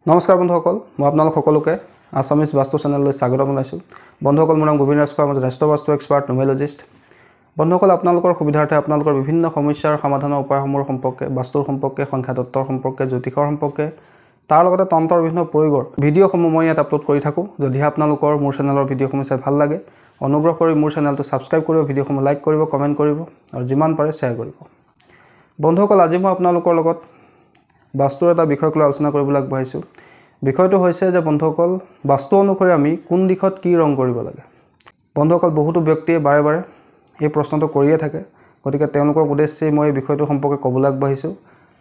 নমস্কাৰ বন্ধুসকল মই আপোনালোক সকলোকে আসামিজ বাস্তু চেনেললৈ স্বাগতম জনাইছো। বন্ধুসকল মোৰ নাম গোবিন্দ ৰাজখোৱা, মই জ্যেষ্ঠ বাস্তু এক্সপাৰ্ট নুমেলজিষ্ট। বন্ধুসকল আপোনালোকৰ সুবিধাৰ্থে আপোনালোকৰ বিভিন্ন সমস্যাৰ সমাধানৰ উপায়সমূহৰ সম্পৰ্কে, বাস্তুৰ সম্পৰ্কে, সংখ্যা তত্ত্বৰ সম্পৰ্কে, জ্যোতিষৰ সম্পৰ্কে, তাৰ লগতে তন্ত্ৰৰ বিভিন্ন প্ৰয়োগৰ ভিডিঅ'সমূহ মই ইয়াত আপলোড কৰি থাকোঁ। যদি আপোনালোকৰ মোৰ চেনেলৰ ভিডিঅ'সমূহ চাই ভাল লাগে, অনুগ্ৰহ কৰি মোৰ চেনেলটো ছাবস্ক্ৰাইব কৰিব, ভিডিঅ'সমূহ লাইক কৰিব, কমেণ্ট কৰিব আৰু যিমান পাৰে শ্বেয়াৰ কৰিব। বন্ধুসকল আজি মই আপোনালোকৰ লগত বাস্তুৰ এটা বিষয়ক লৈ আলোচনা কৰিবলৈ আগবাঢ়িছোঁ। বিষয়টো হৈছে যে বন্ধুসকল বাস্তু অনুসৰি আমি কোন দিশত কি ৰং কৰিব লাগে। বন্ধুসকল বহুতো ব্যক্তিয়ে বাৰে বাৰে এই প্ৰশ্নটো কৰিয়ে থাকে, গতিকে তেওঁলোকৰ উদ্দেশ্যে মই এই বিষয়টো সম্পৰ্কে ক'বলৈ আগবাঢ়িছোঁ।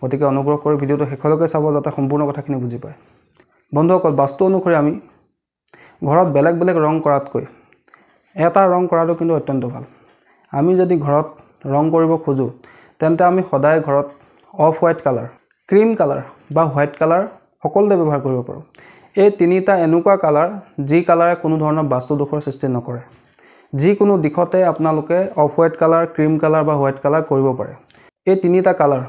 গতিকে অনুগ্ৰহ কৰি ভিডিঅ'টো শেষলৈকে চাব যাতে সম্পূৰ্ণ কথাখিনি বুজি পায়। বন্ধুসকল বাস্তু অনুসৰি আমি ঘৰত বেলেগ বেলেগ ৰং কৰাতকৈ এটা ৰং কৰাটো কিন্তু অত্যন্ত ভাল। আমি যদি ঘৰত ৰং কৰিব খোজোঁ তেন্তে আমি সদায় ঘৰত off white colour, cream colour বা হোৱাইট কালাৰ সকলোতে ব্যৱহাৰ কৰিব পাৰোঁ। এই তিনিটা এনেকুৱা কালাৰ যি কালাৰে কোনো ধৰণৰ বাস্তু দোষৰ সৃষ্টি নকৰে। যিকোনো দিশতে আপোনালোকে off white colour, cream colour বা হোৱাইট কালাৰ কৰিব পাৰে। এই তিনিটা কালাৰ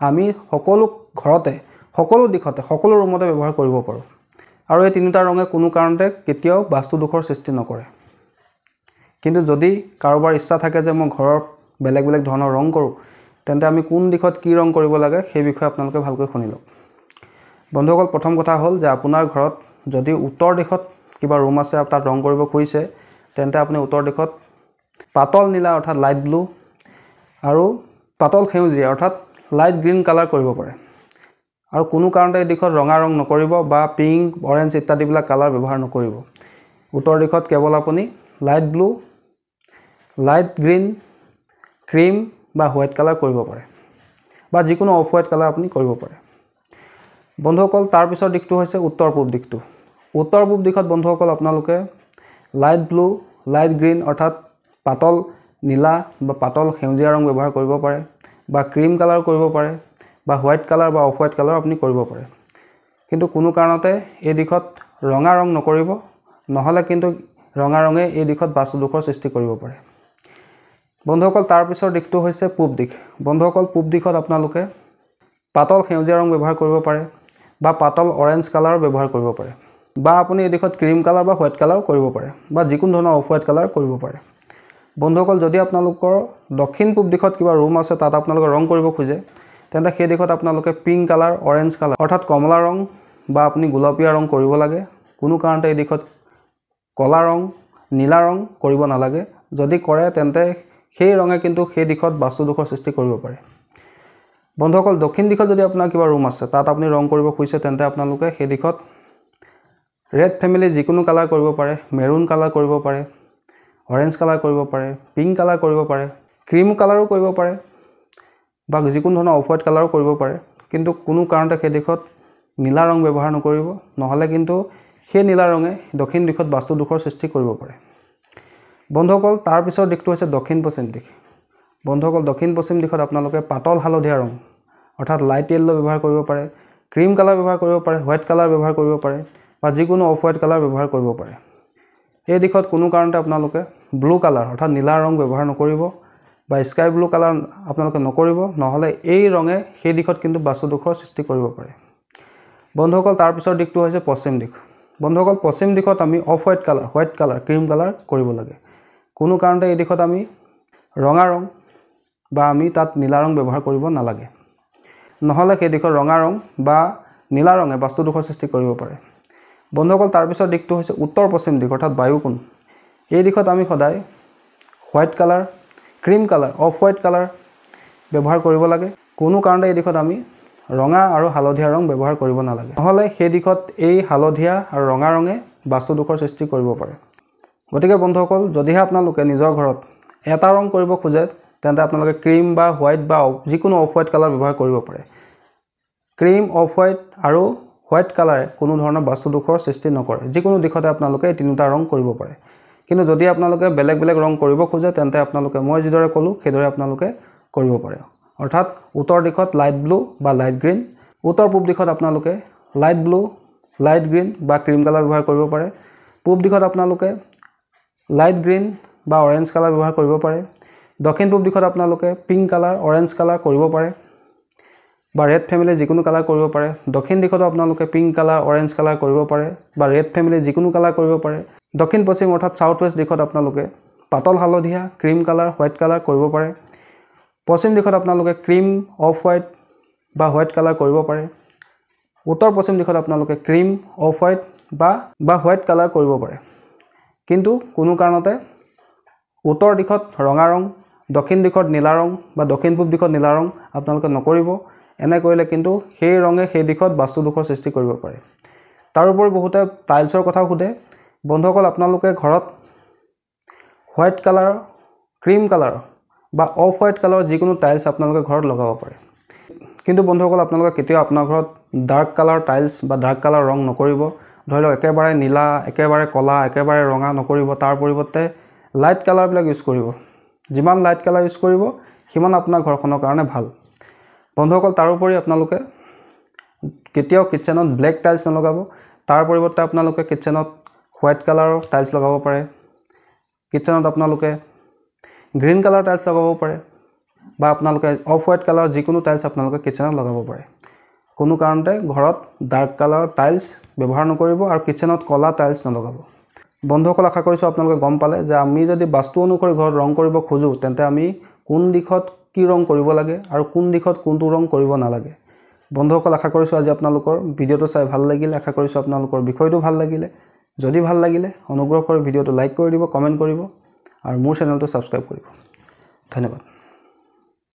আমি সকলো ঘৰতে, সকলো দিশতে, সকলো ৰুমতে ব্যৱহাৰ কৰিব পাৰোঁ আৰু এই তিনিটা ৰঙে কোনো কাৰণতে কেতিয়াও বাস্তু দোষৰ সৃষ্টি নকৰে। কিন্তু যদি কাৰোবাৰ ইচ্ছা থাকে যে মই ঘৰৰ বেলেগ বেলেগ ধৰণৰ ৰং কৰোঁ, তেন্তে আমি কোন দিশত কি ৰং কৰিব লাগে সেই বিষয়ে আপোনালোকে ভালকৈ শুনি লওক। বন্ধুসকল প্ৰথম কথা হ'ল যে আপোনাৰ ঘৰত যদি উত্তৰ দিশত কিবা ৰুম আছে আৰু তাত ৰং কৰিব খুজিছে, তেন্তে আপুনি উত্তৰ দিশত পাতল নীলা অৰ্থাৎ লাইট ব্লু আৰু পাতল সেউজীয়া অৰ্থাৎ লাইট গ্ৰীণ কালাৰ কৰিব পাৰে। আৰু কোনো কাৰণতে এই দিশত ৰঙা ৰং নকৰিব বা পিংক, অৰেঞ্জ ইত্যাদিবিলাক কালাৰ ব্যৱহাৰ নকৰিব। উত্তৰ দিশত কেৱল আপুনি light blue, light green, cream বা হোৱাইট কালাৰ কৰিব পাৰে বা যিকোনো অফ হোৱাইট কালাৰ আপুনি কৰিব পাৰে। বন্ধুসকল তাৰপিছৰ দিশটো হৈছে উত্তৰ পূব দিশটো। উত্তৰ পূব দিশত বন্ধুসকল আপোনালোকে লাইট ব্লু, লাইট গ্ৰীণ অৰ্থাৎ পাতল নীলা বা পাতল সেউজীয়া ৰং ব্যৱহাৰ কৰিব পাৰে বা ক্ৰীম কালাৰ কৰিব পাৰে বা হোৱাইট কালাৰ বা অফ হোৱাইট কালাৰ আপুনি কৰিব পাৰে। কিন্তু কোনো কাৰণতে এই দিশত ৰঙা ৰং নকৰিব, নহ'লে কিন্তু ৰঙা ৰঙে এই দিশত বাস্তু দোষৰ সৃষ্টি কৰিব পাৰে। বন্ধুসকল তাৰপিছৰ দিশটো হৈছে পূব দিশ। বন্ধুসকল পূব দিশত আপোনালোকে পাতল সেউজীয়া ৰং ব্যৱহাৰ কৰিব পাৰে বা পাতল অৰেঞ্জ কালাৰ ব্যৱহাৰ কৰিব পাৰে বা আপুনি এই দিশত ক্ৰীম কালাৰ বা হোৱাইট কালাৰ কৰিব পাৰে বা যিকোনো ধৰণৰ অফ হোৱাইট কালাৰ কৰিব পাৰে। বন্ধুসকল যদি আপোনালোকৰ দক্ষিণ পূব দিশত কিবা ৰুম আছে, তাত আপোনালোকে ৰং কৰিব খোজে, তেন্তে সেই দিশত আপোনালোকে পিংক কালাৰ, অৰেঞ্জ কালাৰ অৰ্থাৎ কমলা ৰং বা আপুনি গোলপীয়া ৰং কৰিব লাগে। কোনো কাৰণতে এই দিশত কলা ৰং, নীলা ৰং কৰিব নালাগে। যদি কৰে তেন্তে সেই ৰঙে কিন্তু সেই দিশত বাস্তু দোষৰ সৃষ্টি কৰিব পাৰে। বন্ধুসকল দক্ষিণ দিশত যদি আপোনাৰ কিবা ৰুম আছে, তাত আপুনি ৰং কৰিব খুজিছে, তেন্তে আপোনালোকে সেই দিশত ৰেড ফেমিলি যিকোনো কালাৰ কৰিব পাৰে, মেৰুন কালাৰ কৰিব পাৰে, অৰেঞ্জ কালাৰ কৰিব পাৰে, পিংক কালাৰ কৰিব পাৰে, ক্ৰীম কালাৰো কৰিব পাৰে বা যিকোনো ধৰণৰ অফ হোৱাইট কালাৰো কৰিব পাৰে। কিন্তু কোনো কাৰণতে সেই দিশত নীলা ৰং ব্যৱহাৰ নকৰিব, নহ'লে কিন্তু সেই নীলা ৰঙে দক্ষিণ দিশত বাস্তু দোষৰ সৃষ্টি কৰিব পাৰে। বন্ধুসকল তাৰপিছৰ দিশটো হৈছে দক্ষিণ পশ্চিম দিশ। বন্ধুসকল দক্ষিণ পশ্চিম দিশত আপোনালোকে পাতল হালধীয়া ৰং অৰ্থাৎ লাইট য়েল্লো ব্যৱহাৰ কৰিব পাৰে, ক্ৰীম কালাৰ ব্যৱহাৰ কৰিব পাৰে, হোৱাইট কালাৰ ব্যৱহাৰ কৰিব পাৰে বা যিকোনো অফ হোৱাইট কালাৰ ব্যৱহাৰ কৰিব পাৰে। এই দিশত কোনো কাৰণতে আপোনালোকে ব্লু কালাৰ অৰ্থাৎ নীলা ৰং ব্যৱহাৰ নকৰিব বা স্কাই ব্লু কালাৰ আপোনালোকে নকৰিব, নহ'লে এই ৰঙে সেই দিশত কিন্তু বাস্তু দোষৰ সৃষ্টি কৰিব পাৰে। বন্ধুসকল তাৰপিছৰ দিশটো হৈছে পশ্চিম দিশ। বন্ধুসকল পশ্চিম দিশত আমি off white colour, white colour, cream colour কৰিব লাগে। কোনো কাৰণতে এই দিশত আমি ৰঙা ৰং বা আমি তাত নীলা ৰং ব্যৱহাৰ কৰিব নালাগে, নহ'লে সেই দিশত ৰঙা ৰং বা নীলা ৰঙে বাস্তু দোষৰ সৃষ্টি কৰিব পাৰে। বন্ধুসকল তাৰপিছৰ দিশটো হৈছে উত্তৰ পশ্চিম দিশ অৰ্থাৎ বায়ুকোণ। এই দিশত আমি সদায় white colour, cream colour, off white colour ব্যৱহাৰ কৰিব লাগে। কোনো কাৰণতে এই দিশত আমি ৰঙা আৰু হালধীয়া ৰং ব্যৱহাৰ কৰিব নালাগে, নহ'লে সেই দিশত এই হালধীয়া আৰু ৰঙা ৰঙে বাস্তু দোষৰ সৃষ্টি কৰিব পাৰে। গতিকে বন্ধুসকল যদিহে আপোনালোকে নিজৰ ঘৰত এটা ৰং কৰিব খোজে, তেন্তে আপোনালোকে ক্ৰীম বা হোৱাইট বা যিকোনো অফ হোৱাইট কালাৰ ব্যৱহাৰ কৰিব পাৰে। ক্ৰীম, অফ হোৱাইট আৰু হোৱাইট কালাৰে কোনো ধৰণৰ বাস্তু দোষৰ সৃষ্টি নকৰে। যিকোনো দিশতে আপোনালোকে এই তিনিটা ৰং কৰিব পাৰে। কিন্তু যদি আপোনালোকে বেলেগ বেলেগ ৰং কৰিব খোজে, তেন্তে আপোনালোকে মই যিদৰে ক'লোঁ সেইদৰে আপোনালোকে কৰিব পাৰে। অৰ্থাৎ উত্তৰ দিশত লাইট ব্লু বা লাইট গ্ৰীণ, উত্তৰ পূব দিশত আপোনালোকে লাইট ব্লু, লাইট গ্ৰীণ বা ক্ৰীম কালাৰ ব্যৱহাৰ কৰিব পাৰে। পূব দিশত আপোনালোকে লাইট গ্ৰীণ বা অৰেঞ্জ কালাৰ ব্যৱহাৰ কৰিব পাৰে। দক্ষিণ পূব দিশত আপোনালোকে পিংক কালাৰ, অৰেঞ্জ কালাৰ কৰিব পাৰে। বা ৰেড ফেমিলি যিকোনো কালাৰ কৰিব পাৰে দক্ষিণ দিশতো আপোনালোকে পিংক কালাৰ অৰেঞ্জ কালাৰ কৰিব পাৰে বা ৰেড ফেমিলি যিকোনো কালাৰ কৰিব পাৰে দক্ষিণ পশ্চিম অৰ্থাৎ সাউথ ৱেষ্ট দিশত আপোনালোকে পাতল হালধীয়া ক্ৰীম কালাৰ হোৱাইট কালাৰ কৰিব পাৰে পশ্চিম দিশত আপোনালোকে ক্ৰীম অফ হোৱাইট বা হোৱাইট কালাৰ কৰিব পাৰে উত্তৰ পশ্চিম দিশত আপোনালোকে ক্ৰীম অফ হোৱাইট বা হোৱাইট কালাৰ কৰিব পাৰে কিন্তু কোনো কাৰণতে উত্তৰ দিশত ৰঙা ৰং দক্ষিণ দিশত নীলা ৰং বা দক্ষিণ পূব দিশত নীলা ৰং আপোনালোকে নকৰিব এনে কৰিলে কিন্তু সেই ৰঙে সেই দিশত বাস্তু দোষৰ সৃষ্টি কৰিব পাৰে তাৰ উপৰি বহুতে টাইলছৰ কথা সোধে বন্ধুসকল আপোনালোকে ঘৰত হোৱাইট কালাৰ ক্ৰীম কালাৰ বা অফ হোৱাইট কালাৰ যিকোনো টাইলছ আপোনালোকে ঘৰত লগাব পাৰে কিন্তু বন্ধুসকল আপোনালোকে কেতিয়াও আপোনাৰ ঘৰত ডাৰ্ক কালাৰ টাইলছ বা ডাৰ্ক কালাৰ ৰং নকৰিব ধৰি লওক একেবাৰে নীলা একেবাৰে কলা একেবাৰে ৰঙা নকৰিব তাৰ পৰিৱৰ্তে লাইট কালাৰবিলাক ইউজ কৰিব যিমান লাইট কালাৰ ইউজ কৰিব সিমান আপোনাৰ ঘৰখনৰ কাৰণে ভাল বন্ধুসকল তাৰ উপৰি আপোনালোকে কেতিয়াও কিচেনত ব্লেক টাইলছ নলগাব তাৰ পৰিৱৰ্তে আপোনালোকে কিচেনত হোৱাইট কালাৰৰ টাইলছ লগাব পাৰে কিচেনত আপোনালোকে গ্ৰীণ কালাৰ টাইলছ লগাব পাৰে বা আপোনালোকে অফ হোৱাইট কালাৰ যিকোনো টাইলছ আপোনালোকে কিচেনত লগাব পাৰে কোনো কাৰণতে ঘৰত ডাৰ্ক কালাৰ টাইলছ ব্যৱহাৰ নকৰিব আৰু কিচেনত কলা টাইলছ নলগাব বন্ধুসকল আশা কৰিছোঁ আপোনালোকে গম পালে যে আমি যদি বাস্তু অনুসৰি ঘৰত ৰং কৰিব খোজো তেন্তে আমি কোন দিশত কি ৰং কৰিব লাগে আৰু কোন দিশত কোনটো ৰং কৰিব নালাগে বন্ধুসকল আশা কৰিছোঁ আজি আপোনালোকৰ ভিডিঅ'টো চাই ভাল লাগিলে আশা কৰিছোঁ আপোনালোকৰ বিষয়টো ভাল লাগিলে যদি ভাল লাগিলে অনুগ্ৰহ কৰি ভিডিঅ'টো লাইক কৰি দিব কমেণ্ট কৰিব আৰু মোৰ চেনেলটো ছাবস্ক্ৰাইব কৰিব ধন্যবাদ